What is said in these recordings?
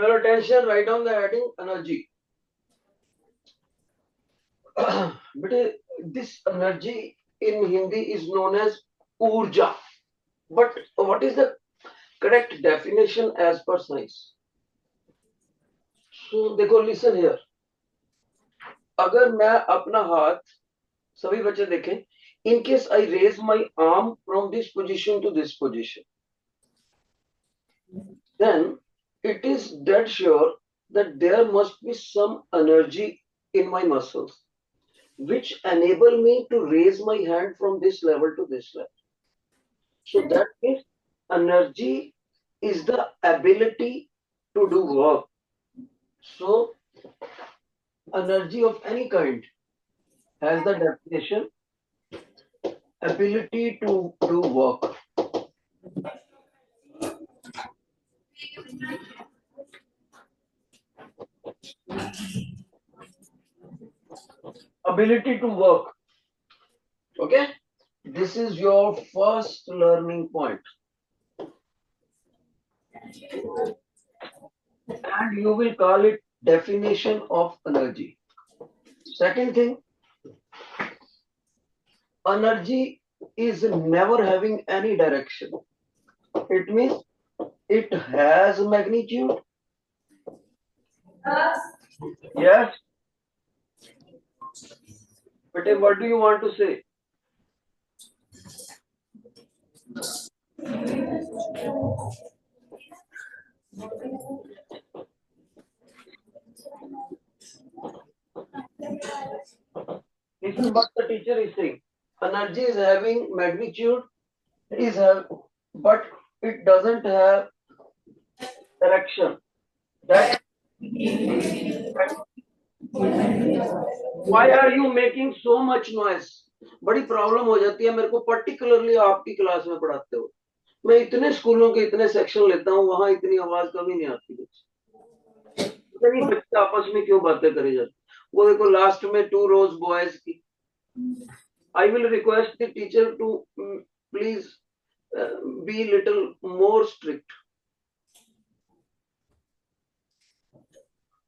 Your attention, write down the heading energy. But this energy in Hindi is known as urja. But what is the correct definition as per science? So देखो, listen here. अगर मैं अपना हाथ, सभी बच्चे देखें, in case I raise my arm from this position to this position, then it is dead sure that there must be some energy in my muscles which enable me to raise my hand from this level to this level. So that means energy is the ability to do work. So energy of any kind has the definition ability to do work. Ability to work. Okay? This is your first learning point. And you will call it definition of energy. Second thing, energy is never having any direction. It means it has magnitude. Yes. But what do you want to say? Listen what the teacher is saying. Energy is having magnitude, but it doesn't have direction. That why are you making so much noise? बड़ी problem हो जाती है मेरे को, particularly आपकी class में पढ़ाते हो. मैं इतने स्कूलों के इतने सेक्शन लेता हूँ, वहां इतनी आवाज कभी नहीं आती. बच्चे आपस में क्यों बातें करे जाते. वो देखो लास्ट में 2 rows बॉयज की. I will request the teacher to please be little more strict.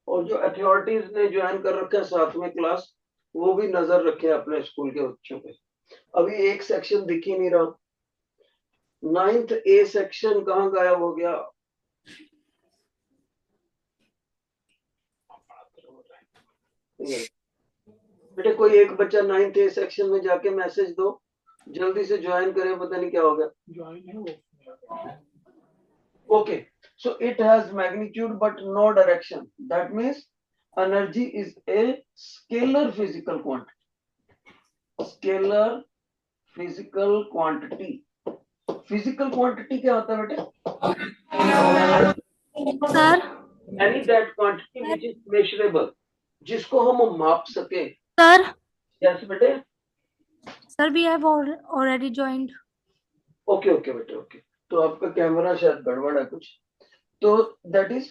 और जो अथॉरिटीज ने ज्वाइन कर रखा है साथ में क्लास, वो भी नजर रखे अपने स्कूल के बच्चों पे. अभी एक सेक्शन दिख ही नहीं रहा. 9th A सेक्शन कहाँ गायब हो गया? बेटे कोई एक बच्चा 9th A सेक्शन में जाके मैसेज दो, जल्दी से ज्वाइन करे. पता नहीं क्या हो गया. Okay, so it has magnitude but no direction. That means energy is a scalar physical quantity. Scalar physical quantity. Physical quantity क्या होता है बेटे? Sir, Any that quantity which is measurable, जिसको हम माप सके. सर. Yes बेटे. Sir, we have already joined. Okay बेटे, okay. तो आपका कैमरा शायद गड़बड़ है कुछ. तो that is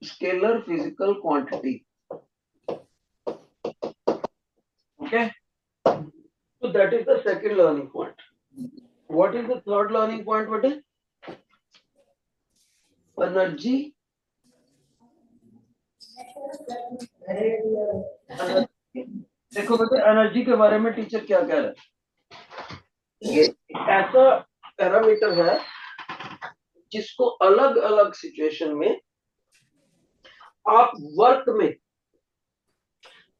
scalar physical quantity. Okay. So that is the second learning point. What is the third learning point बेटे? Energy. देखो बेटे, एनर्जी के बारे में टीचर क्या कह रहा है. ये ऐसा पैरामीटर है जिसको अलग अलग सिचुएशन में आप वर्क में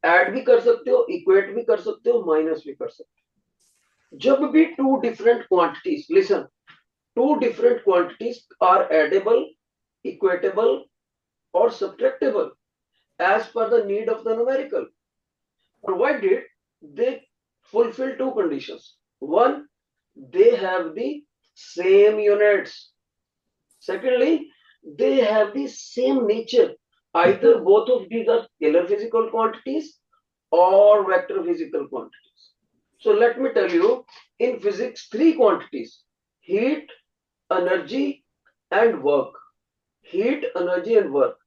ऐड भी कर सकते हो, इक्वेट भी कर सकते हो, माइनस भी कर सकते हो. जब भी 2 different quantities, listen, 2 different quantities are addable, equatable or subtractable as per the need of the numerical, provided they fulfill 2 conditions. One, they have the same units. Secondly, they have the same nature. Either both of these are scalar physical quantities or vector physical quantities. So let me tell you, in physics, 3 quantities: heat, energy and work. Heat, energy and work.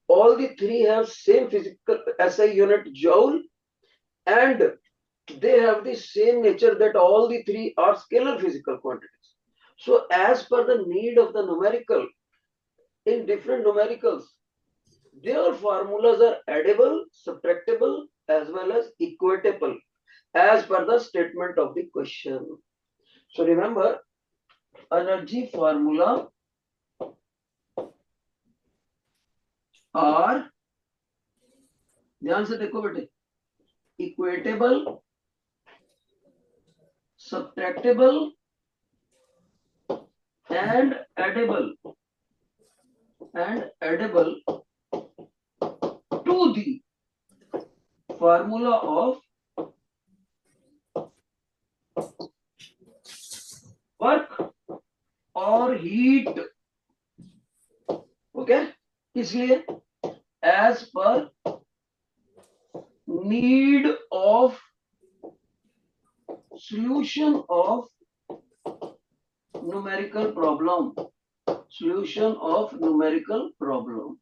All the 3 have same physical SI unit, joule, and they have the same nature that all the 3 are scalar physical quantities. So as per the need of the numerical, in different numericals, their formulas are addable, subtractable, as well as equatable as per the statement of the question. So remember, energy formula are, ध्यान से देखो बेटे, equatable, subtractable and addable to the formula of work or heat. Okay, इसलिए as per need of solution of numerical problem, solution of numerical problem.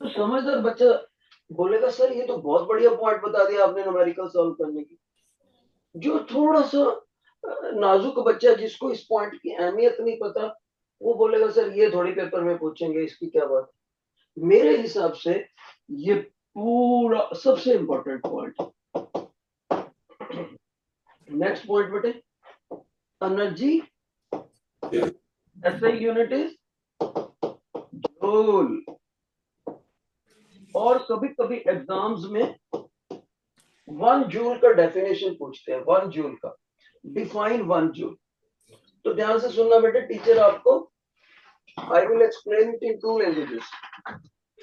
तो समझदार बच्चा बोलेगा sir ये तो बहुत बढ़िया पॉइंट बता दिया आपने न्यूमेरिकल सॉल्व करने की। जो थोड़ा सा नाजुक बच्चा जिसको इस पॉइंट की अहमियत नहीं पता, वो बोलेगा सर ये थोड़ी पेपर में पूछेंगे, इसकी क्या बात। मेरे हिसाब से ये पूरा सबसे इंपॉर्टेंट पॉइंट। नेक्स्ट पॉइंट बेटे, एनर्जी ऐसा यूनिट इज जूल। और कभी कभी एग्जाम्स में 1 जूल का डेफिनेशन पूछते हैं, 1 जूल का, डिफाइन 1 जूल। तो ध्यान से सुनना बेटे, टीचर आपको, I will explain it in 2 languages.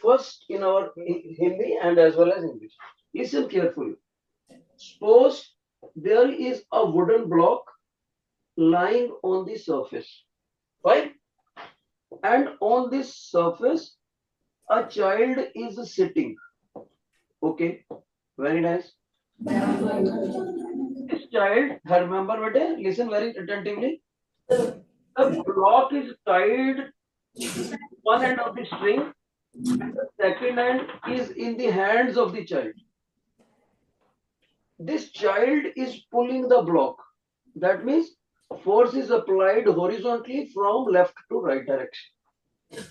First in our Hindi and as well as English. Listen carefully. Suppose there is a wooden block lying on the surface, right? And on this surface, a child is sitting. Okay, very nice. This child, remember, bete, listen very attentively. The block is tied one end of the string, and the second end is in the hands of the child. This child is pulling the block. That means force is applied horizontally from left to right direction.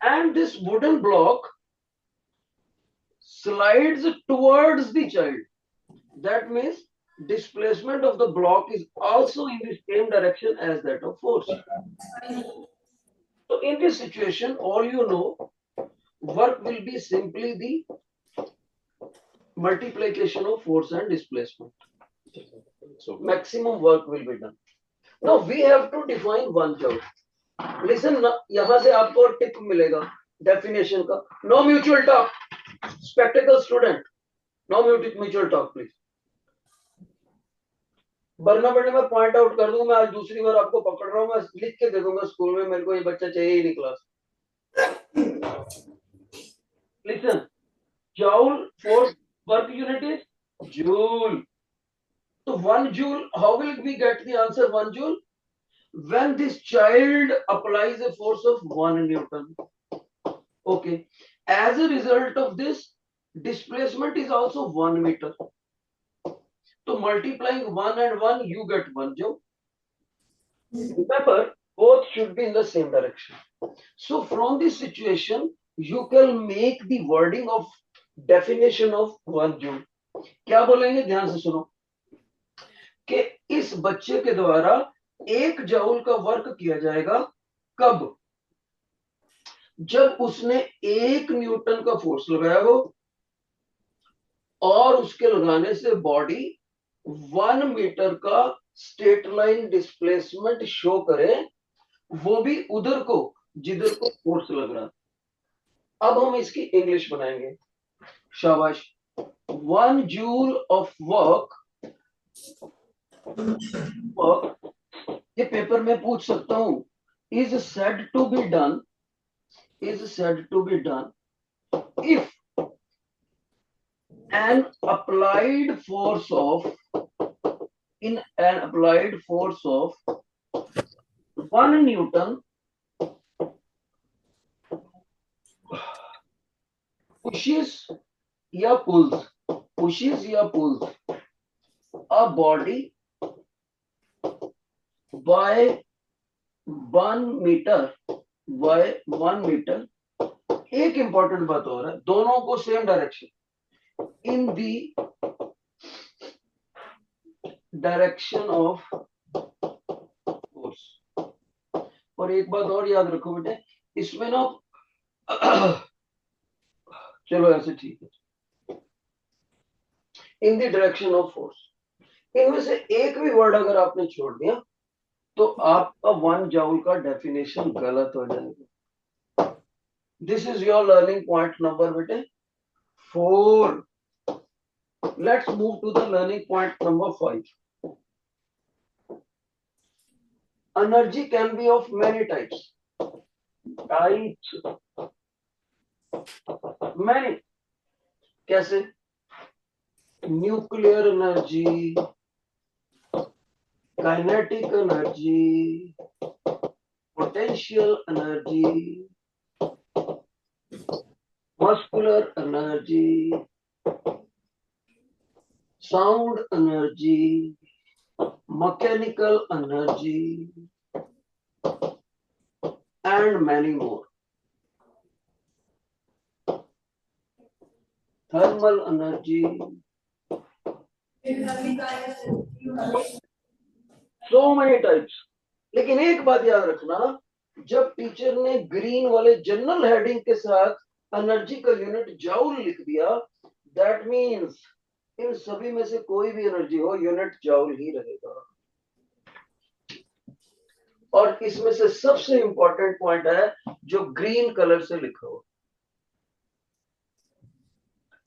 And this wooden block slides towards the child. That means displacement of the block is also in the same direction as that of force. So in this situation, all you know, work will be simply the multiplication of force and displacement. So maximum work will be done. Now we have to define 1 joule. Listen, यहाँ से आपको tip मिलेगा definition का. No mutual talk. Spectacle student, no mutual talk please. वरना बेटे मैं point out कर दूंगा, मैं आज दूसरी बार आपको पकड़ रहा हूँ, मैं लिख के दे दूंगा स्कूल में, मेरे को ये बच्चा चाहिए ही नहीं class. Listen, joule force work unit is joule. So 1 joule, how will we get the answer 1 joule? When this child applies a force of 1 Newton. Okay. As a result of this, displacement is also 1 meter. So multiplying 1 and 1, you get 1 joule. Remember, both should be in the same direction. So from this situation, you can make the wording of definition of 1 joule. क्या बोलेंगे, ध्यान से सुनो, कि इस बच्चे के द्वारा 1 जूल का वर्क किया जाएगा कब? जब उसने 1 न्यूटन का फोर्स लगाया हो और उसके लगाने से बॉडी 1 मीटर का स्ट्रेट लाइन डिस्प्लेसमेंट शो करे, वो भी उधर को जिधर को फोर्स लग रहा. अब हम इसकी इंग्लिश बनाएंगे. शाबाश. 1 जूल ऑफ वर्क, ये पेपर में पूछ सकता हूं, is said to be done if an applied force of 1 Newton pushes या pulls a body by 1 meter एक इंपॉर्टेंट बात और है, दोनों को same direction, in the direction of force. और एक बात और याद रखो बेटे, इसमें ना चलो ऐसे ठीक है, in the direction of force, इनमें से एक भी वर्ड अगर आपने छोड़ दिया तो आपका 1 जूल का डेफिनेशन गलत हो जाएगा। This is your learning point number बेटे 4। Let's move to the learning point number 5। Energy can be of many types, many, कैसे? Nuclear energy, kinetic energy, potential energy, muscular energy, sound energy, mechanical energy and many more. Thermal energy, so many types. लेकिन एक बात याद रखना, जब teacher ने green वाले general heading के साथ एनर्जी का यूनिट जूल लिख दिया, दैट मींस इन सभी में से कोई भी एनर्जी हो यूनिट जूल ही रहेगा। और इसमें से सबसे इंपॉर्टेंट पॉइंट है जो ग्रीन कलर से लिखा हो,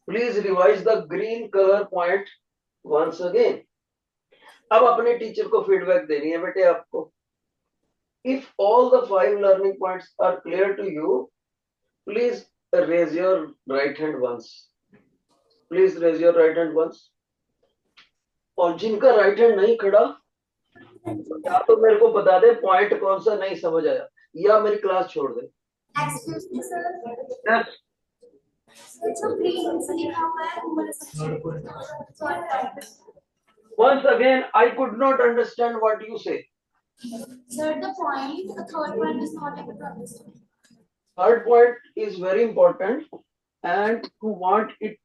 please revise the green colour point once again. अब अपने टीचर को फीडबैक देनी है बेटे आपको। If all the 5 learning points are clear to you, please raise your right hand once, please raise your right hand once. और जिनका right hand नहीं खड़ा, या तो मेरे को बता दे पॉइंट कौन सा नहीं समझ आया, या मेरी क्लास छोड़ दे। yes. Once again, I could not understand what you say. Sir, the point, the third point is not able to understand. Third point is very important and you want it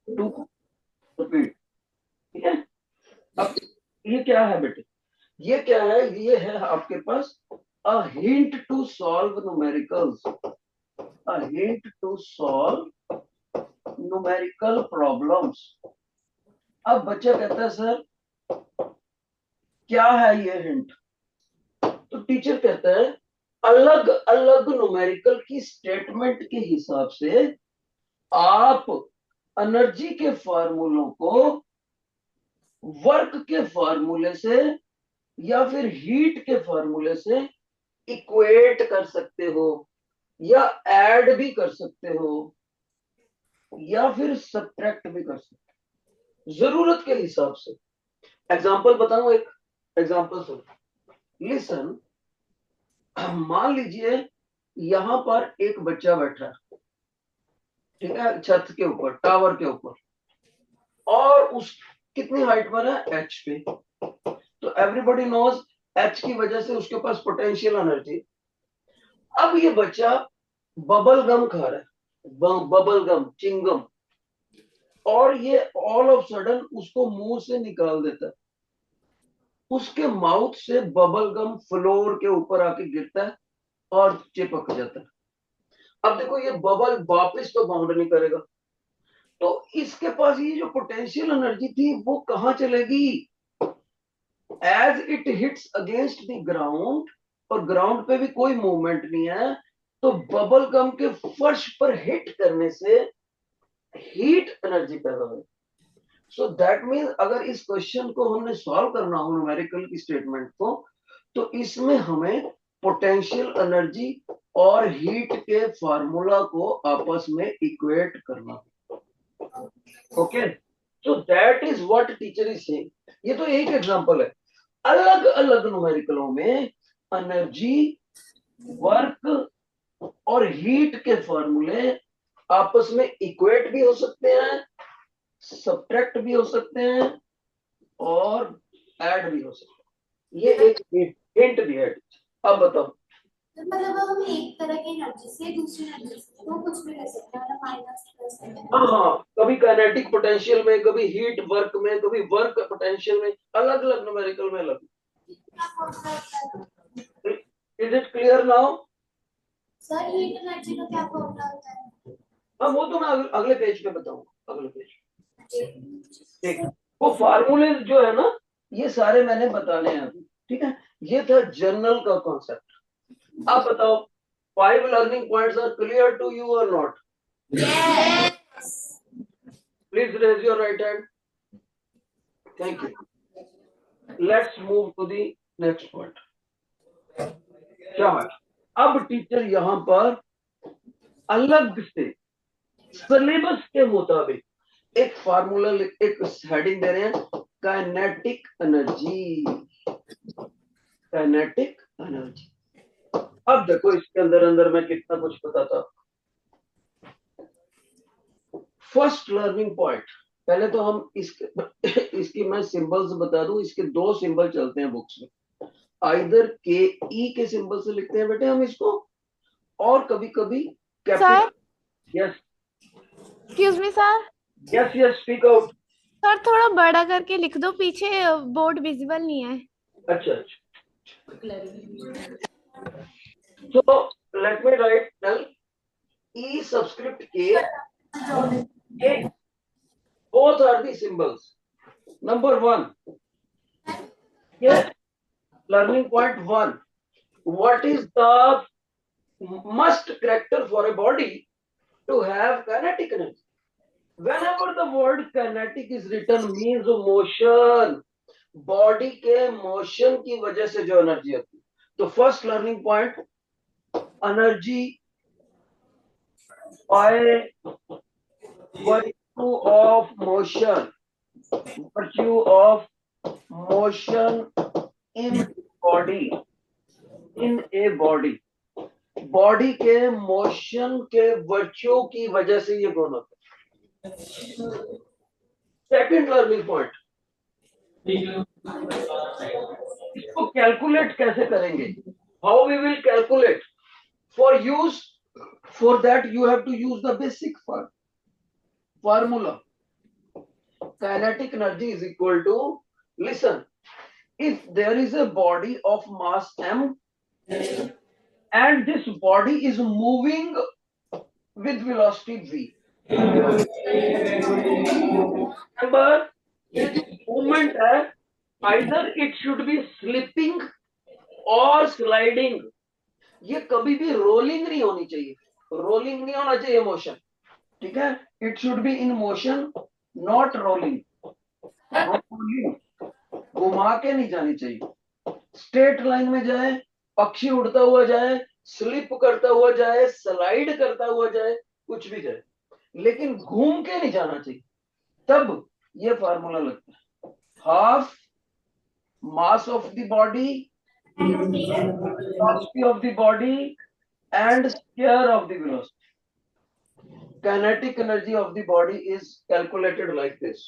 to repeat. ठीक है? अब ये क्या है बेटे? ये क्या है? ये है आपके पास a hint to solve numericals, a hint to solve numerical problems. अब बच्चा कहता है सर क्या है ये हिंट? तो टीचर कहता है अलग अलग न्यूमेरिकल की स्टेटमेंट के हिसाब से आप एनर्जी के फार्मूलों को वर्क के फार्मूले से या फिर हीट के फार्मूले से इक्वेट कर सकते हो, या ऐड भी कर सकते हो, या फिर सब्ट्रैक्ट भी कर सकते हो, जरूरत के हिसाब से। एग्जाम्पल बताऊं, एक एग्जाम्पल सुन, लिसन। मान लीजिए यहां पर एक बच्चा बैठा है, ठीक है, छत के ऊपर, टावर के ऊपर, और उस कितनी हाइट पर है? एच पे। तो एवरीबॉडी नोज एच की वजह से उसके पास पोटेंशियल एनर्जी। अब ये बच्चा बबल गम खा रहा है, बबल गम, चिंगम, और ये ऑल ऑफ सडन उसको मुंह से निकाल देता है, उसके माउथ से बबल गम फ्लोर के ऊपर आके गिरता है और चिपक जाता है। अब देखो ये बबल वापस तो बाउंड नहीं करेगा, तो इसके पास ये जो पोटेंशियल एनर्जी थी वो कहां चलेगी? As it hits against the ground, और ग्राउंड पे भी कोई मूवमेंट नहीं है, तो बबल गम के फर्श पर हिट करने से हीट एनर्जी पैदा हुई। सो दैट मीन्स अगर इस क्वेश्चन को हमने सॉल्व करना हो न्यूमेरिकल की स्टेटमेंट को, तो इसमें हमें पोटेंशियल एनर्जी और हीट के फार्मूला को आपस में इक्वेट करना। Okay, so that is what teacher is saying. ये तो एक एग्जांपल है। अलग अलग न्यूमेरिकलों में एनर्जी, वर्क और हीट के फार्मूले आपस में इक्वेट भी हो सकते हैं, सब्ट्रैक्ट भी हो सकते हैं, और ऐड भी हो सकते हैं। ये एक हिंट दिया है। अब बताओ तो मतलब हम एक तरह की एनर्जी से दूसरी एनर्जी से तो कुछ भी कर सकते हैं, माइनस प्लस हाँ, कभी काइनेटिक पोटेंशियल में, कभी हीट वर्क में, कभी वर्क पोटेंशियल में, अलग अलग न्यूमेरिकल में अलग। Is it clear now? Sir heat energy का क्या फॉर्मूला होता है? हाँ, वो तो मैं अगले पेज पे बताऊंगा, अगले पेज। ठीक, सर वो फार्मूले जो है ना, ये सारे मैंने बताने हैं अभी। ठीक है, ये था जर्नल का कॉन्सेप्ट। आप बताओ, 5 learning points are clear to you और not? yes. Please raise your right hand. Thank you. Let's move to the next point. क्या है, अब टीचर यहां पर अलग से सिलेबस के मुताबिक एक फार्मूला, एक हेडिंग दे रहे हैं, काइनेटिक एनर्जी। Kinetic energy. अब देखो इसके अंदर अंदर मैं कितना कुछ बताता। फर्स्ट लर्निंग पॉइंट, पहले तो हम इसकी मैं सिंबल्स बता दूं। इसके 2 सिंबल चलते हैं बुक्स में, आइदर के ई के सिंबल से लिखते हैं बेटे हम इसको, और कभी कभी capital. Yes excuse me sir. Yes yes, speak out. Sir थोड़ा बड़ा करके लिख दो, पीछे बोर्ड विजिबल नहीं है। अच्छा अच्छा, so let me write tell E subscript K. K. Both are the symbols. Number 1. Yes. Learning point 1. What is the must character for a body to have kinetic energy? Whenever the word kinetic is written means motion. Body के motion की वजह से जो energy आती है। तो first learning point, energy by virtue of motion, virtue of motion in body, in a body, body के motion के वर्च्यू की वजह से ये गुण होता है। सेकंड लर्निंग पॉइंट, इसको कैलकुलेट कैसे करेंगे? How we will calculate? For use, for that you have to use the basic formula. Kinetic energy is equal to, listen, if there is a body of mass m and this body is moving with velocity v, remember ये जो movement है, either it should be slipping or sliding. ये कभी भी rolling नहीं होनी चाहिए, rolling नहीं होना चाहिए मोशन। ठीक है, it should be in motion, not rolling. घुमा के नहीं जानी चाहिए, स्ट्रेट लाइन में जाए, पक्षी उड़ता हुआ जाए, स्लिप करता हुआ जाए, स्लाइड करता हुआ जाए, कुछ भी जाए, लेकिन घूम के नहीं जाना चाहिए। तब ये फार्मूला लगता है, half mass of the body, velocity of the body and square of the velocity. Kinetic energy of the body is calculated like this.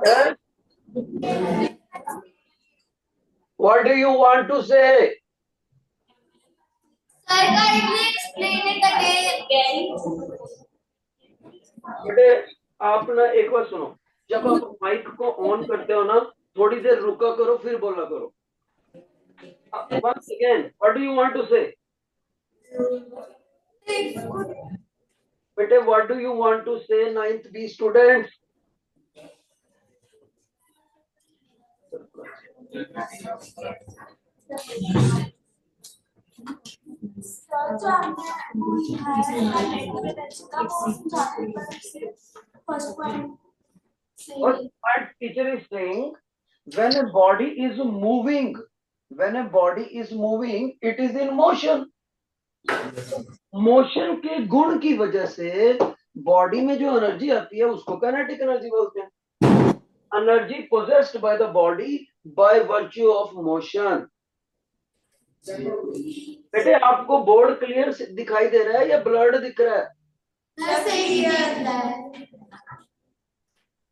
Yes? What do you want to say? Sir, kindly explain it again. बेटे आप ना एक बार सुनो, जब आप mic को on करते हो ना, थोड़ी देर रुका करो, फिर बोला करो। Once again, what do you want to say? बेटे what do you want to say, 9th B students? First point. What teacher is saying, when a body is moving, when a body is moving, it is in motion. Motion के गुण की वजह से body में जो energy आती है उसको काइनेटिक एनर्जी बोलते हैं। Energy possessed by the body by virtue of motion. बेटे आपको बोर्ड क्लियर दिखाई दे रहा है या ब्लर्ड दिख रहा है?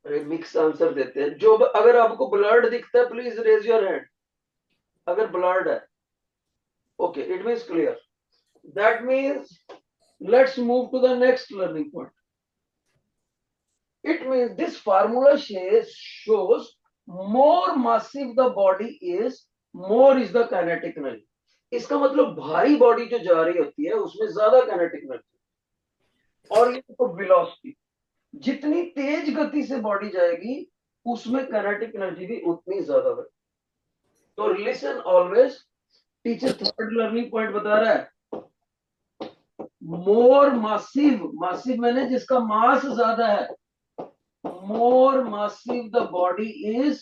अरे मिक्स आंसर देते हैं। जो अगर आपको ब्लर्ड दिखता है प्लीज रेज योर हैंड। अगर ब्लर्ड है, okay, it means clear. That means let's move to the next learning point. It means this formula shows more massive the body is, more is the kinetic energy. इसका मतलब भारी body जो जा रही होती है उसमें ज्यादा kinetic energy. और ये तो वेलोसिटी, जितनी तेज गति से बॉडी जाएगी उसमें kinetic energy भी उतनी ज्यादा है. तो listen always, teacher third learning point बता रहा है मोर मासिव. मासिव मैंने जिसका मास ज्यादा है. more massive the body is,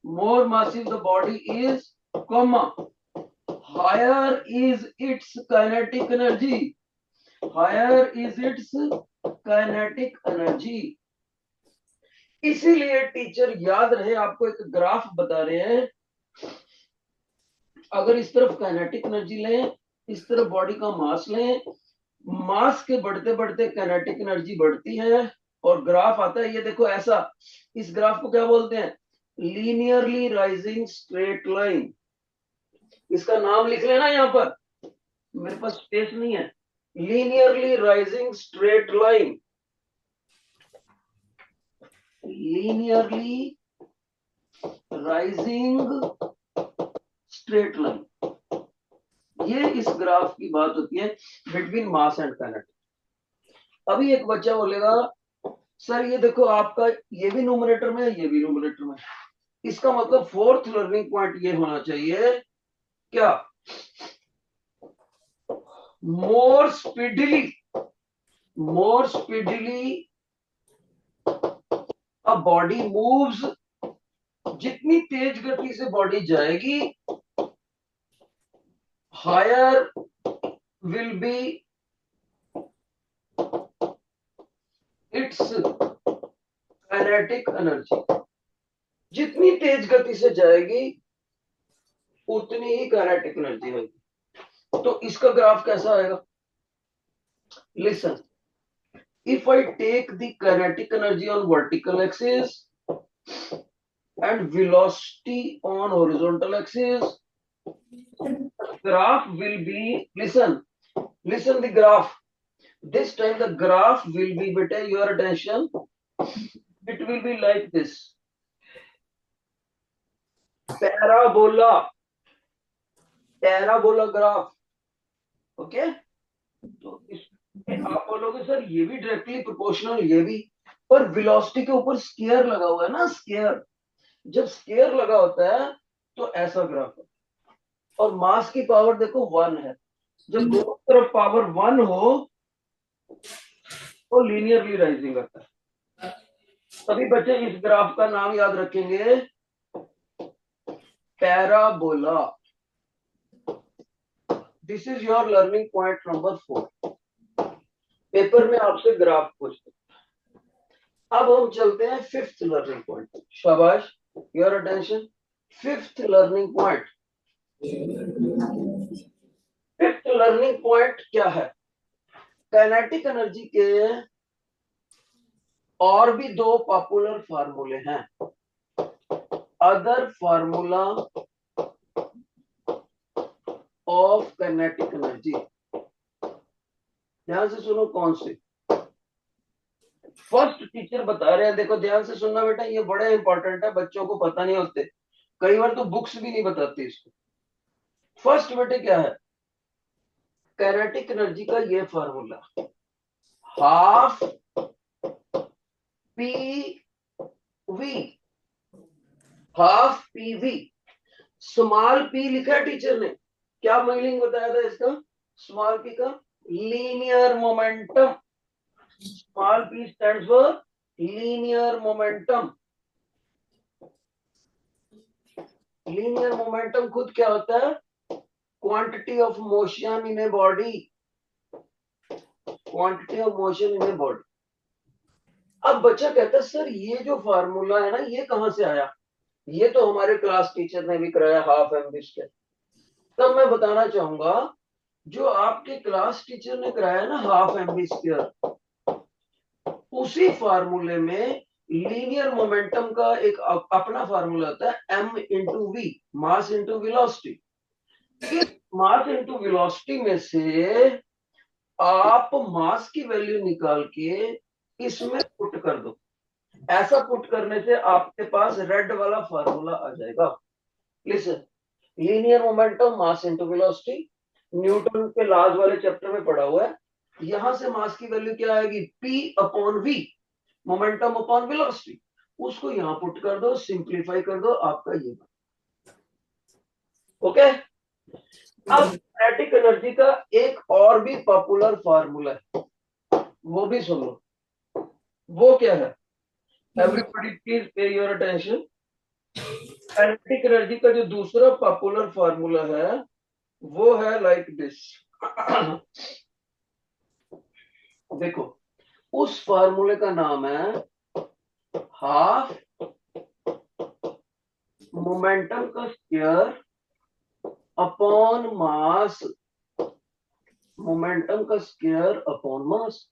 more massive the body is, comma, higher is its kinetic energy, higher is its kinetic energy. इसीलिए टीचर याद रहे आपको एक ग्राफ बता रहे हैं. अगर इस तरफ काइनेटिक एनर्जी लें, इस तरफ बॉडी का मास लें, मास के बढ़ते बढ़ते काइनेटिक एनर्जी बढ़ती है और ग्राफ आता है, ये देखो ऐसा. इस ग्राफ को क्या बोलते हैं? Linearly rising straight line. इसका नाम लिख लेना यहां पर, मेरे पास स्पेस नहीं है. Linearly rising straight line, linearly rising straight line. ये इस ग्राफ की बात होती है बिटवीन मास एंड काइनेटिक. अभी एक बच्चा बोलेगा सर ये देखो आपका ये भी न्यूमरेटर में है, ये भी न्यूमरेटर में. इसका मतलब फोर्थ लर्निंग पॉइंट ये होना चाहिए क्या? More speedily a body moves. जितनी तेज गति से बॉडी जाएगी higher will be its kinetic energy. जितनी तेज गति से जाएगी उतनी ही काइनेटिक एनर्जी होगी. तो इसका ग्राफ कैसा आएगा? Listen, if I take the kinetic energy on vertical axis and velocity on horizontal axis, graph will be, listen the graph. This time the graph will be, beta, your attention, it will be like this. Parabola graph. Okay? तो आप बोलोगे sir ये भी directly proportional, ये भी, पर velocity के ऊपर स्केयर लगा हुआ है ना. स्केयर, जब स्केयर लगा होता है तो ऐसा ग्राफ है. और मास की पावर देखो 1 है. जब दोनों तरफ पावर 1 हो तो लीनियरली राइजिंग करता है. सभी बच्चे इस ग्राफ का नाम याद रखेंगे, parabola. This is your learning point number 4. Paper में आपसे ग्राफ पूछते. अब हम चलते हैं फिफ्थ लर्निंग पॉइंट. शाबाश, your attention. Fifth learning point. Fifth learning point क्या है? काइनेटिक एनर्जी के और भी दो पॉपुलर फार्मूले हैं. Other formula of kinetic energy. ध्यान से सुनो कौन से. फर्स्ट टीचर बता रहे हैं, देखो ध्यान से सुनना बेटा, ये बड़ा इंपॉर्टेंट है, बच्चों को पता नहीं होते, कई बार तो बुक्स भी नहीं बताती इसको. फर्स्ट बेटे क्या है? काइनेटिक एनर्जी का ये formula, half P V. Half P V. Small P लिखा है टीचर ने, क्या मीनिंग बताया था इसका? स्मॉल पी का linear momentum. Small p stands for linear momentum. Linear momentum खुद क्या होता है? Quantity of motion in a body. Quantity of motion in a body. अब बच्चा कहता है सर ये जो फार्मूला है ना, ये कहां से आया? ये तो हमारे क्लास टीचर ने भी कराया हाफ एम बी स्क्वायर. तब मैं बताना चाहूंगा, जो आपके क्लास टीचर ने कराया ना हाफ एम बी स्क्वायर, उसी फार्मूले में लीनियर मोमेंटम का एक अपना फार्मूला होता है m into V, mass into velocity. इस मास इंटू वेलोसिटी में से आप मास की वैल्यू निकाल के इसमें पुट कर दो। ऐसा पुट करने से आपके पास रेड वाला फार्मूला आ जाएगा। Listen, linear momentum mass into velocity, Newton के लॉज वाले चैप्टर में पढ़ा हुआ है। यहां से मास की वैल्यू क्या आएगी, p upon v, momentum upon velocity. उसको यहां पुट कर दो, सिंप्लीफाई कर दो, आपका ये ओके। अब काइनेटिक एनर्जी का एक और भी पॉपुलर फार्मूला है, वो भी सुन लो। वो क्या है, everybody please pay your attention. Kinetic energy का जो दूसरा पॉपुलर फार्मूला है वो है लाइक दिस। देखो, उस फार्मूले का नाम है हाफ मोमेंटम का स्क्वायर अपॉन मास, मोमेंटम का स्क्वायर अपॉन मास।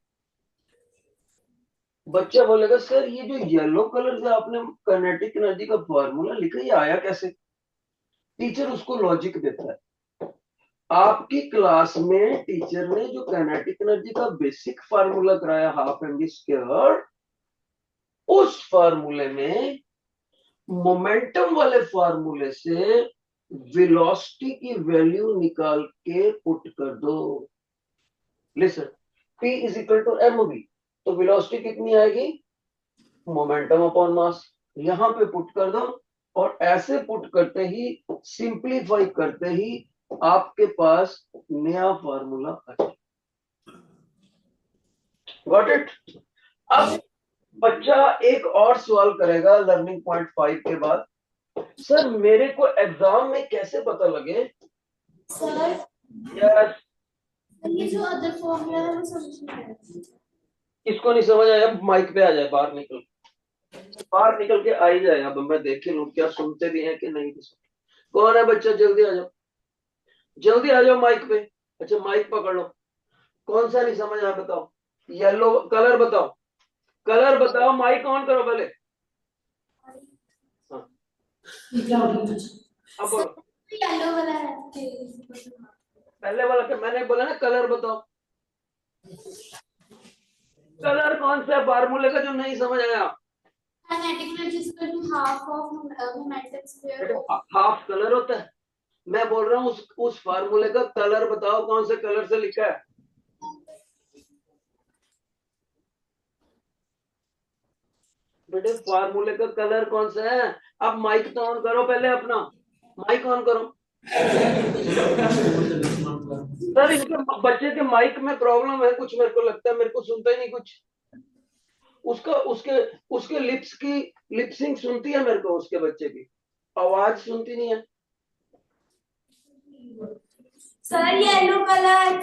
बच्चा बोलेगा सर ये जो येलो कलर से आपने काइनेटिक एनर्जी का फार्मूला लिखा ये आया कैसे? टीचर उसको लॉजिक देता है। आपकी क्लास में टीचर ने जो काइनेटिक एनर्जी का बेसिक फार्मूला कराया हाफ एम वी स्क्वायर, उस फार्मूले में मोमेंटम वाले फार्मूले से वेलोसिटी की वैल्यू निकाल के पुट कर दो। Listen, P is equal to M V, तो वेलोसिटी कितनी आएगी, मोमेंटम अपॉन मास। यहां पे पुट कर दो, और ऐसे पुट करते ही, सिंप्लीफाई करते ही आपके पास नया फार्मूला आ जाए। Got it? अब बच्चा एक और सवाल करेगा लर्निंग पॉइंट 5 के बाद, सर मेरे को एग्जाम में कैसे पता लगे? सर यस, ये जो अदर फॉर्मूला है वो समझ नहीं आया। इसको नहीं समझ आया, माइक पे आ जाए, बाहर निकल, बाहर निकल के आ ही जाए। अब मैं देखे लूं क्या सुनते भी हैं कि नहीं भी सुनते। कौन है बच्चा, जल्दी आ जाओ, जल्दी आ जाओ माइक पे। अच्छा माइक पकड़ लो, कौन सा नहीं समझ आया बताओ, येलो कलर बताओ, कलर बताओ, माइक ऑन करो पहले। हाँ, अब बोलो, येलो वाला है। पहले वाला क्या मैंने बोला ना, कलर बताओ। कलर कौन सा फार्मूले का जो नहीं समझ आया? Kinetic energy is equal to half of momentum square. Half colour होता है। मैं बोल रहा हूँ उस फार्मूले का कलर बताओ, कौन से कलर से लिखा है? बेटे फार्मूले का कलर कौन सा है? अब माइक तो ऑन करो पहले अपना, माइक ऑन करो। सर इनके बच्चे के माइक में प्रॉब्लम है कुछ, मेरे को लगता है, मेरे को सुनता ही नहीं कुछ। उसका उसके उसके लिप्स की लिपसिंग सुनती है मेरे को, उसके बच्चे की आवाज सुनती नहीं है। Sir yellow colour.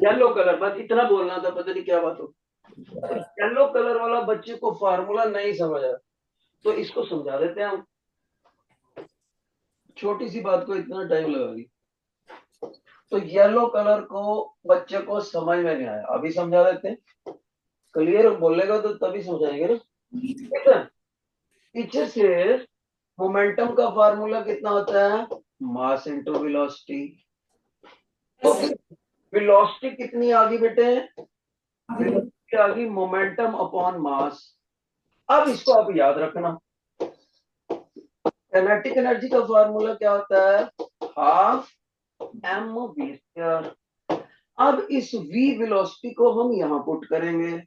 Yellow colour, बस इतना बोलना था, पता नहीं क्या बात हो। येलो कलर वाला बच्चे को फार्मूला नहीं समझ आया, तो इसको समझा देते हैं हम। छोटी सी बात को इतना टाइम लगा दी। तो येलो कलर को बच्चे को समझ में नहीं आया, अभी समझा देते हैं। क्लियर बोलेगा तो तभी समझाएंगे ना। टीचर से मोमेंटम का फार्मूला कितना होता है, मास इंटू वेलोसिटी। तो वेलोसिटी कितनी आ गई बेटे, वेलोसिटी आ गई मोमेंटम अपॉन मास। अब इसको आप याद रखना, काइनेटिक एनर्जी का फार्मूला क्या होता है, हाफ एम वी स्क्वायर। अब इस v वेलोसिटी को हम यहां पुट करेंगे।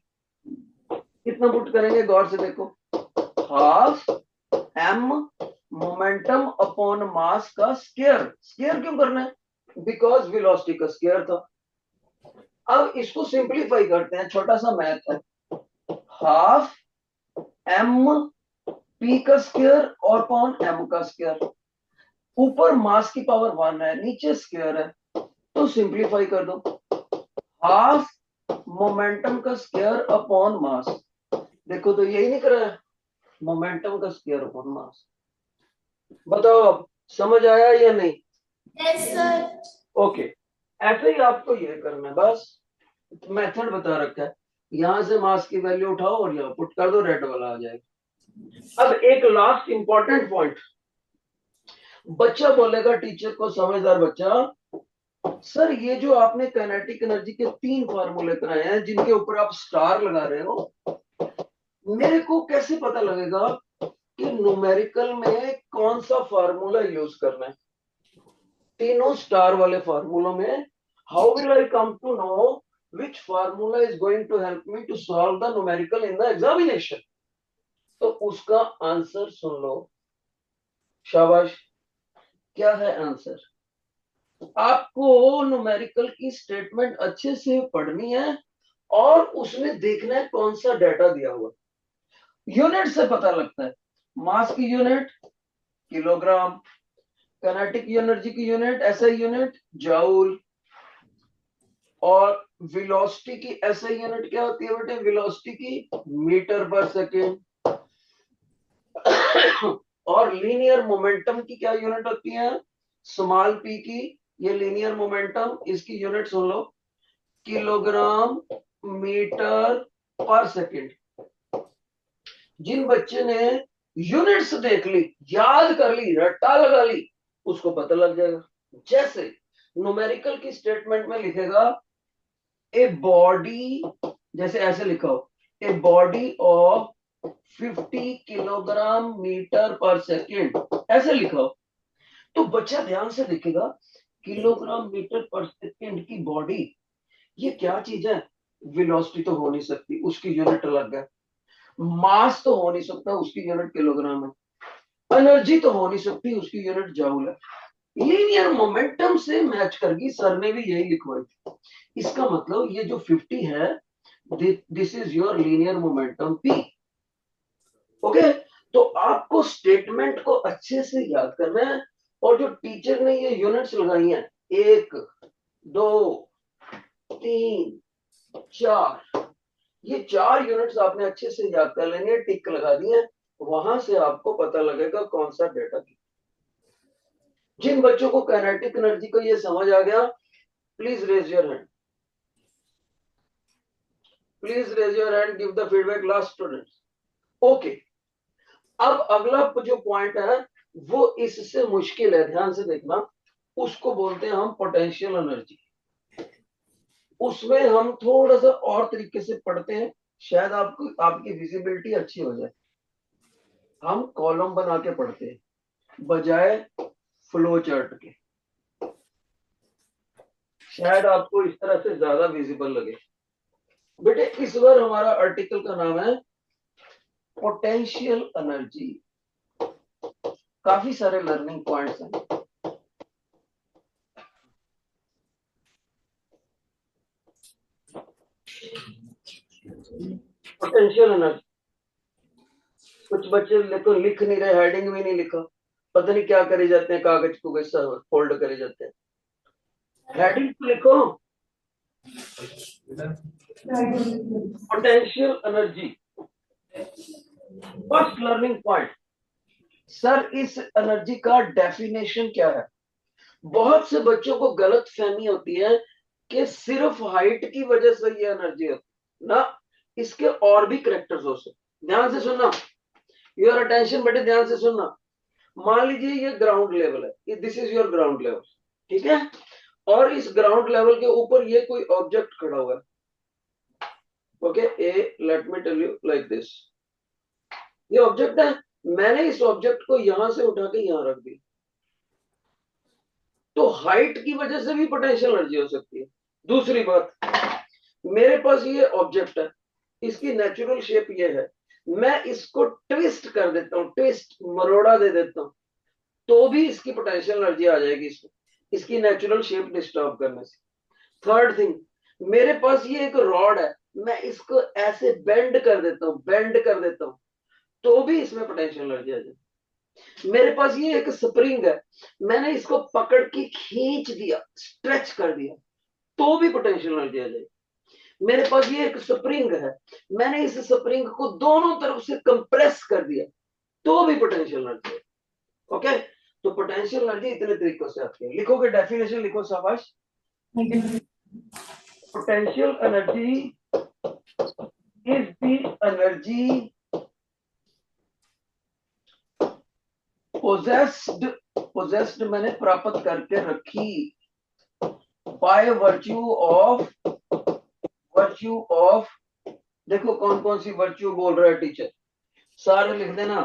कितना पुट करेंगे, गौर से देखो, half M momentum upon mass का स्क्वायर। स्क्वायर क्यों करना है, बिकॉज वेलोसिटी का स्क्वायर था। अब इसको सिंपलीफाई करते हैं, छोटा सा मैथ है, हाफ एम पी का स्क्वायर और अपॉन एम का स्क्वायर। ऊपर मास की पावर 1 है, नीचे स्क्वायर है, तो सिंपलीफाई कर दो, हाफ मोमेंटम का स्क्वायर अपॉन मास। देखो तो यही नहीं कर रहा है, मोमेंटम का स्क्वायर अपॉन मास। बताओ अब समझ आया या नहीं? Yes sir. ओके, ऐसे ही आपको ये करना है, बस मेथड बता रखा है। यहां से मास की वैल्यू उठाओ और यहाँ पुट कर दो, रेड वाला आ जाएगा। अब एक लास्ट इंपॉर्टेंट पॉइंट, बच्चा बोलेगा टीचर को, समझदार बच्चा, सर ये जो आपने काइनेटिक एनर्जी के 3 फार्मूले कराए हैं जिनके ऊपर आप स्टार लगा रहे हो, मेरे को कैसे पता लगेगा कि न्यूमेरिकल में कौन सा फार्मूला यूज करना है? तीनों स्टार वाले फार्मूलों में how will I come to know which formula is going to help me to solve the numerical in the examination? तो उसका आंसर सुन लो, शाबाश। क्या है आंसर? आपको न्यूमेरिकल की स्टेटमेंट अच्छे से पढ़नी है और उसमें देखना है कौन सा डाटा दिया हुआ। यूनिट से पता लगता है, मास की यूनिट किलोग्राम, काइनेटिक एनर्जी की यूनिट ऐसा यूनिट जूल, और वेलोसिटी की ऐसा यूनिट क्या होती है बेटे? वेलोसिटी की मीटर पर सेकेंड। और लीनियर मोमेंटम की क्या यूनिट होती है? स्मॉल पी की। ये लीनियर मोमेंटम, इसकी यूनिट सुन लो, किलोग्राम मीटर पर सेकेंड। जिन बच्चे ने यूनिट्स देख ली, याद कर ली, रट्टा लगा ली, उसको पता लग जाएगा। जैसे न्यूमेरिकल की स्टेटमेंट में लिखेगा ए बॉडी, जैसे ऐसे लिखा हो, a body of 50 kilogram metre per second, ऐसे लिखा हो, तो बच्चा ध्यान से देखेगा किलोग्राम मीटर पर सेकेंड की बॉडी, ये क्या चीज है? वेलोसिटी तो हो नहीं सकती, उसकी यूनिट अलग है। मास तो हो नहीं सकता, उसकी यूनिट किलोग्राम है। एनर्जी तो हो नहीं सकती, उसकी यूनिट जूल है। लीनियर मोमेंटम से मैच करके सर ने भी यही लिखवाई थी। इसका मतलब ये जो 50 है, this is your linear momentum P. Okay, तो आपको स्टेटमेंट को अच्छे से याद करना है, और जो टीचर ने ये यूनिट्स लगाई हैं 1 2 3 4, ये 4 यूनिट्स आपने अच्छे से याद कर लेनी है, टिक लगा दिए, वहां से आपको पता लगेगा कौन सा डेटा। जिन बच्चों को काइनेटिक एनर्जी को ये समझ आ गया, please raise your hand, please raise your hand, give the feedback last students. Okay, अब अगला जो पॉइंट है वो इससे मुश्किल है, ध्यान से देखना। उसको बोलते हैं हम पोटेंशियल एनर्जी। उसमें हम थोड़ा सा और तरीके से पढ़ते हैं, शायद आपको आपकी विजिबिलिटी अच्छी हो जाए। हम कॉलम बना के पढ़ते हैं बजाय फ्लो चार्ट के, शायद आपको इस तरह से ज्यादा विजिबल लगे। बेटे इस बार हमारा आर्टिकल का नाम है पोटेंशियल एनर्जी। काफी सारे लर्निंग पॉइंट्स हैं। पोटेंशियल एनर्जी, कुछ बच्चे देखो लिख नहीं रहे, हेडिंग भी नहीं लिखा, पता नहीं क्या करे जाते हैं, कागज को कैसा फोल्ड करे जाते हैं। हेडिंग तो लिखो, potential energy. First learning point, sir इस एनर्जी का डेफिनेशन क्या है? बहुत से बच्चों को गलत फहमी होती है कि सिर्फ हाइट की वजह से ये एनर्जी होती ना, इसके और भी करेक्टर्स हो सकते। ध्यान से सुनना, योर अटेंशन बेटे, ध्यान से सुनना। मान लीजिए ये ग्राउंड लेवल है, this is your ground level, ठीक है, और इस ग्राउंड लेवल के ऊपर ये कोई ऑब्जेक्ट खड़ा हुआ है। Okay, let me tell you like this, ये ऑब्जेक्ट है, मैंने इस ऑब्जेक्ट को यहां से उठा के यहां रख दिया, तो हाइट की वजह से भी पोटेंशियल एनर्जी हो सकती है। दूसरी बात, मेरे पास ये ऑब्जेक्ट है, इसकी नेचुरल शेप ये है, मैं इसको ट्विस्ट कर देता हूं, ट्विस्ट मरोड़ा दे देता हूं, तो भी इसकी पोटेंशियल एनर्जी आ जाएगी इसमें, इसकी नेचुरल शेप डिस्टर्ब करने से। थर्ड थिंग, मेरे पास ये एक रॉड है, मैं इसको ऐसे बेंड कर देता हूं, बेंड कर देता हूं, तो भी इसमें पोटेंशियल एनर्जी आ जाएगी। मेरे पास ये एक स्प्रिंग है, मैंने इसको पकड़ के खींच दिया, स्ट्रेच कर दिया, तो भी पोटेंशियल एनर्जी आ जाएगी। मेरे पास ये एक स्प्रिंग है, मैंने इस स्प्रिंग को दोनों तरफ से कंप्रेस कर दिया, तो भी पोटेंशियल एनर्जी है। ओके, तो पोटेंशियल एनर्जी इतने तरीकों से आती है। लिखोगे डेफिनेशन, लिखो शाबाश। Potential energy is the energy possessed मैंने प्राप्त करके रखी बाय वर्च्यू ऑफ देखो कौन कौन सी वर्च्यू बोल रहा है टीचर, सारे लिख देना।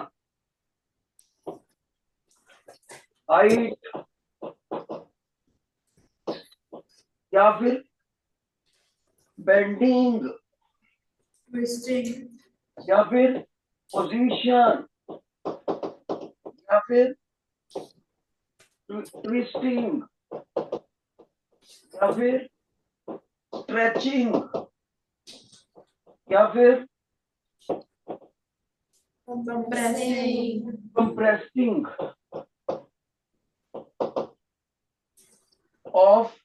हाइट या फिर बेंडिंग या फिर पोजीशन या फिर ट्विस्टिंग या फिर स्ट्रेचिंग या फिर कंप्रेसिंग ऑफ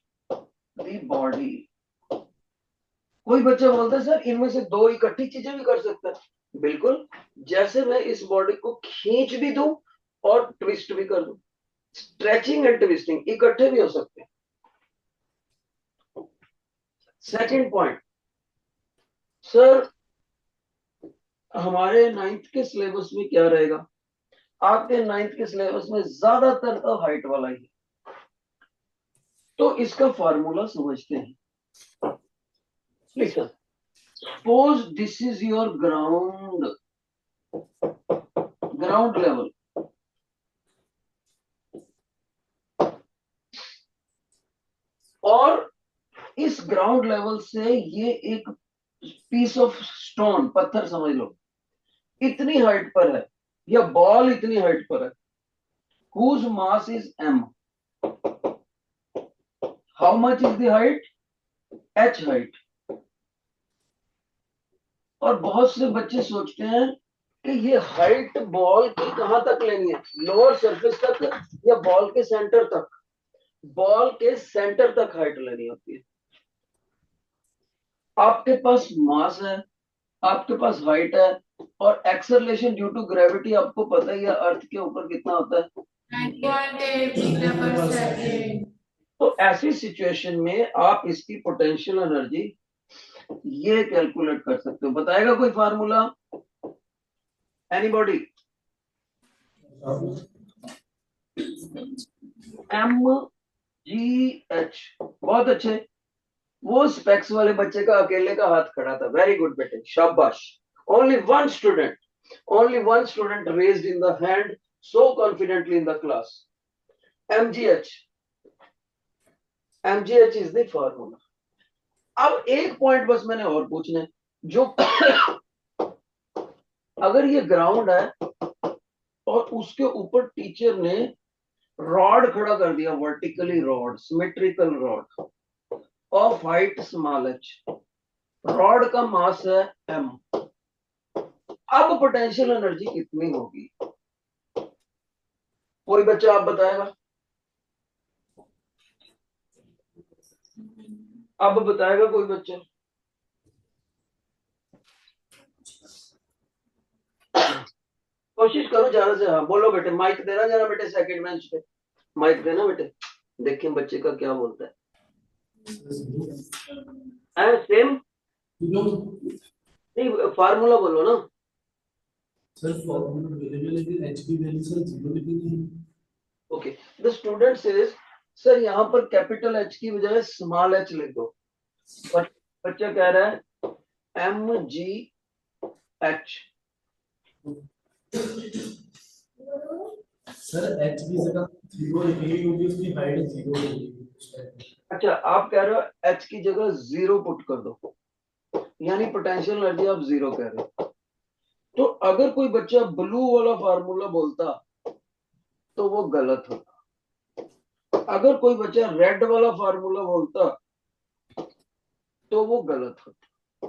द बॉडी। कोई बच्चा बोलता है सर इनमें से दो इकट्ठी चीजें भी कर सकता है। बिल्कुल, जैसे मैं इस बॉडी को खींच भी दूं और ट्विस्ट भी कर दूं, स्ट्रेचिंग एंड ट्विस्टिंग इकट्ठे भी हो सकते हैं। सेकंड पॉइंट, सर हमारे 9th के सिलेबस में क्या रहेगा? आपके 9th के सिलेबस में ज्यादातर तो हाइट वाला ही है, तो इसका फार्मूला समझते हैं। Listen, suppose this is your ground level, और इस ग्राउंड लेवल से ये एक पीस ऑफ स्टोन, पत्थर समझ लो, इतनी हाइट पर है, या बॉल इतनी हाइट पर है, whose mass is m, how much is the height? h height। और बहुत से बच्चे सोचते हैं कि ये हाइट बॉल की कहां तक लेनी है, लोअर सरफेस तक या बॉल के सेंटर तक? बॉल के सेंटर तक हाइट लेनी होती है। आपके पास मास है, आपके पास हाइट है, और एक्सेलरेशन ड्यू टू ग्रेविटी आपको पता ही है अर्थ के ऊपर कितना होता है, 9.8 मीटर पर सेकंड। तो ऐसी सिचुएशन में आप इसकी पोटेंशियल एनर्जी ये कैलकुलेट कर सकते हो। बताएगा कोई formula? Anybody? M G H. बहुत अच्छे, वो स्पेक्स वाले बच्चे का अकेले का हाथ खड़ा था। वेरी गुड बेटे, शाबाश। Only one student raised in the hand so confidently in the class. MGH is the formula. अब एक पॉइंट बस मैंने और पूछना है, जो अगर ये ग्राउंड है और उसके ऊपर टीचर ने रॉड खड़ा कर दिया, vertically rod, symmetrical rod of height small h, rod का मास है m, अब पोटेंशियल एनर्जी कितनी होगी? कोई बच्चा आप बताएगा? अब बताएगा कोई बच्चा? कोशिश करो ज्यादा से। हाँ बोलो बेटे, माइक देना जरा बेटे, सेकंड बेंच पे माइक देना बेटे, देखें बच्चे का क्या बोलता है। सेम नहीं, फार्मूला बोलो ना सर। फार्मूला h की वैल्यू सर 0 लिखेंगे। Okay, the student says sir यहाँ पर कैपिटल H की बजाय स्मॉल h लिख दो। बच्चा कह रहा है MGH। सर h की जगह 0 लिखेंगे क्योंकि उसकी हाइट 0 होगी। अच्छा, आप कह रहे हो H की जगह 0 पुट कर दो, यानी पोटेंशियल एनर्जी आप 0 कह रहे हो। तो अगर कोई बच्चा ब्लू वाला फार्मूला बोलता तो वो गलत होता, अगर कोई बच्चा रेड वाला फार्मूला बोलता तो वो गलत होता।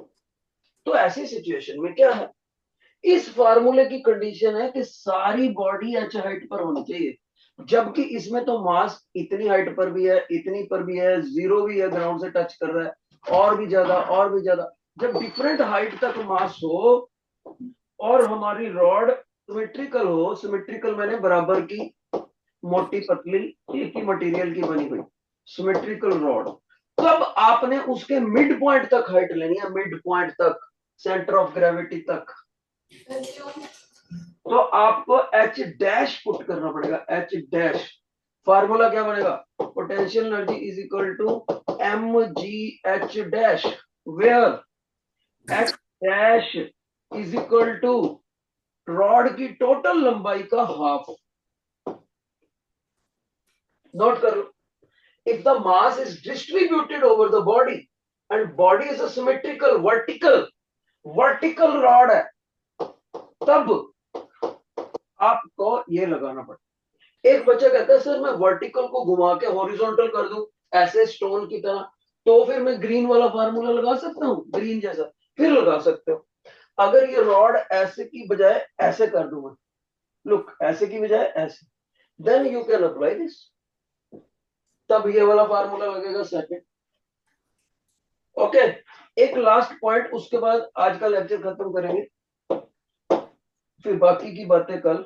तो ऐसी सिचुएशन में क्या है, इस फार्मूले की कंडीशन है कि सारी बॉडी h हाइट पर होनी चाहिए, जबकि इसमें तो मास इतनी हाइट पर भी है, इतनी पर भी है, 0 भी है, ग्राउंड से टच कर रहा है, और भी ज्यादा और भी ज्यादा। जब डिफरेंट हाइट तक मास हो और हमारी रॉड सिमेट्रिकल हो, सिमेट्रिकल मैंने बराबर की मोटी पतली एक ही मटेरियल की बनी हुई सिमेट्रिकल रॉड, तब आपने उसके मिड पॉइंट तक हाइट लेनी है, मिड पॉइंट तक। सेंटर ऑफ ग्रेविटी तक, सर क्यों? तो आपको एच डैश पुट करना पड़ेगा, एच डैश। फार्मूला क्या बनेगा, potential energy is equal to M G H dash, where H dash is equal to rod की टोटल लंबाई का हाफ। नोट कर लो, if the mass is distributed over the body and body is a symmetrical vertical rod है, तब आपको ये लगाना पड़ेगा। एक बच्चा कहता है सर मैं वर्टिकल को घुमा के हॉरिजॉन्टल कर दूं ऐसे स्टोन की तरह, तो फिर मैं ग्रीन वाला फार्मूला लगा सकता हूँ, ग्रीन जैसा, फिर लगा सकते हो। अगर ये रॉड ऐसे की बजाय ऐसे कर दूं मैं, लुक ऐसे की बजाय ऐसे, then you can apply this, तब ये वाला फार्मूला लगेगा सेकंड। ओके, एक लास्ट पॉइंट, उसके बाद आज का लेक्चर खत्म करेंगे, फिर बाकी की बातें कल।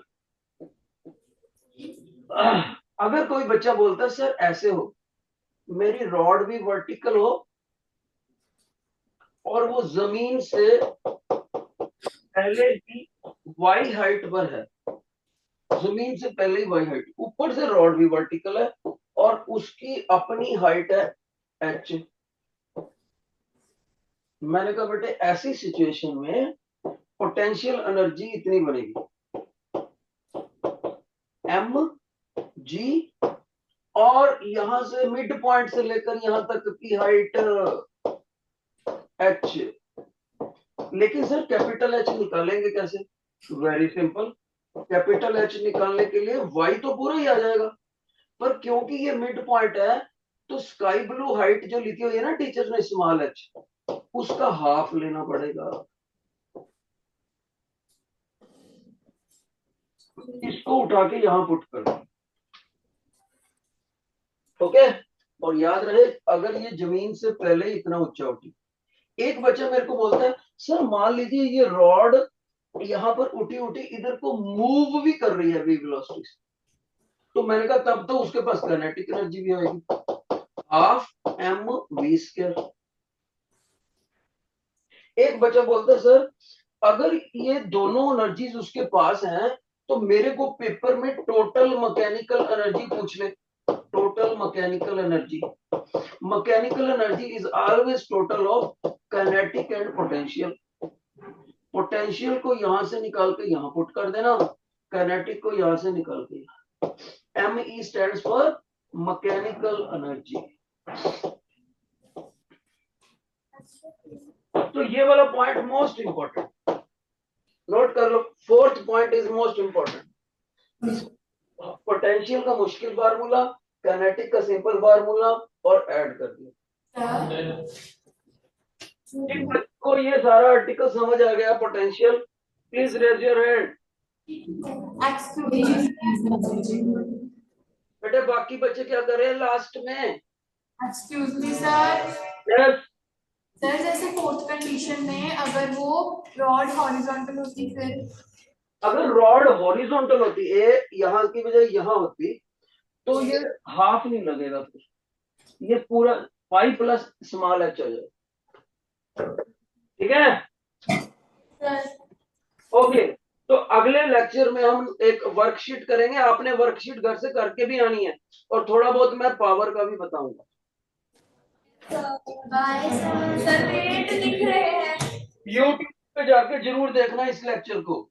अगर कोई बच्चा बोलता है सर ऐसे हो, मेरी रॉड भी वर्टिकल हो और वो जमीन से पहले ही वाई हाइट पर है, जमीन से पहले ही वाई हाइट, ऊपर से रॉड भी वर्टिकल है और उसकी अपनी हाइट है एच। मैंने कहा बेटे ऐसी सिचुएशन में पोटेंशियल एनर्जी इतनी बनेगी, एम जी, और यहां से मिड पॉइंट से लेकर यहां तक की हाइट एच। लेकिन सर कैपिटल एच निकालेंगे कैसे, वेरी सिंपल, कैपिटल एच निकालने के लिए वाई तो पूरा ही आ जाएगा, पर क्योंकि ये मिड पॉइंट है तो स्काई ब्लू हाइट जो लिखी हुई है ना टीचर ने स्मॉल एच, उसका हाफ लेना पड़ेगा। इसको उठा के यहां पुट कर दो, ओके। और याद रहे अगर ये जमीन से पहले ही इतना ऊंचा उठी, एक बच्चा मेरे को बोलता है सर मान लीजिए ये रॉड यहां पर उठी उठी इधर को मूव भी कर रही है वी वेलोसिटी से, तो मैंने कहा तब तो उसके पास काइनेटिक एनर्जी भी आएगी, हाफ एम वी स्क्वायर। एक बच्चा बोलता है सर अगर ये दोनों एनर्जीज उसके पास हैं तो मेरे को पेपर में टोटल मैकेनिकल एनर्जी पूछ ले, total mechanical energy, mechanical energy is always total of kinetic and potential. Potential को यहां से निकाल के यहां पुट कर देना, काइनेटिक को यहां से निकाल के, M E stands for mechanical energy. तो ये वाला पॉइंट मोस्ट इंपॉर्टेंट, नोट कर लो, fourth point is most important. Potential का मुश्किल फार्मूला, काइनेटिक का सिंपल फार्मूला और ऐड कर दिया। को ये सारा आर्टिकल समझ आ गया potential, please raise your hand. बेटे बाकी बच्चे क्या कर रहे हैं लास्ट में? Excuse me sir. Yes sir जैसे फोर्थ कंडीशन में अगर वो रॉड हॉरिजॉन्टल होती फिर? अगर रॉड हॉरिजॉन्टल होती है यहां की बजाय यहां होती तो ये हाफ नहीं लगेगा, फिर ये पूरा 5 प्लस स्मॉल एच हो जाए, ठीक है? सर ओके, तो अगले लेक्चर में हम एक वर्कशीट करेंगे, आपने वर्कशीट घर से करके भी आनी है और थोड़ा बहुत मैं पावर का भी बताऊंगा। Bye sir. सर रेट लिख रहे हैं। यूट्यूब पे जाके जरूर देखना इस लेक्चर को,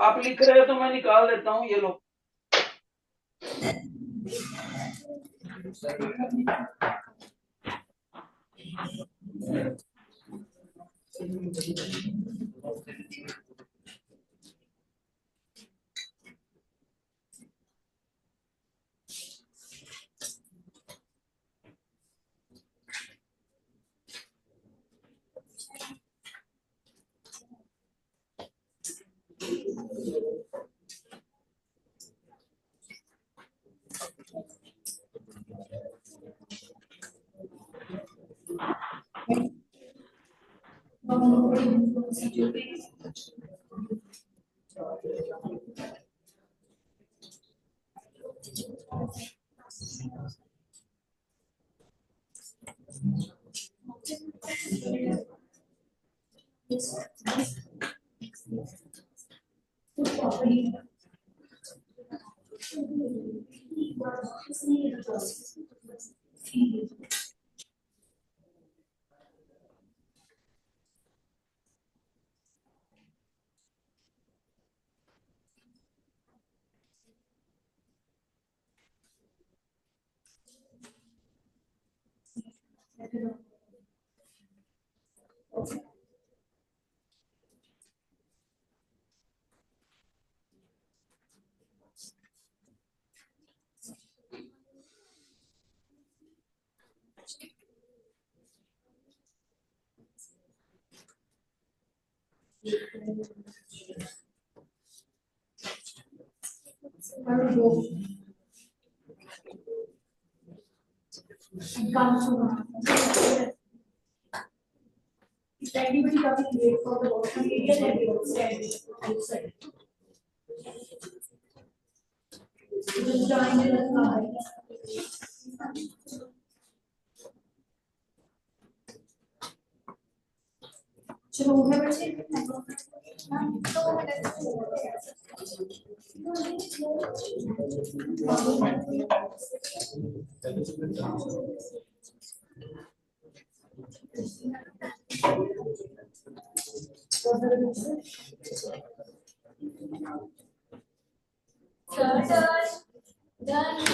आप लिख रहे हो तो मैं निकाल देता हूँ, ये लो। Is anybody coming late for the washroom area that they will stand outside? Just join in the car. चलो हो गया बच्चे Done.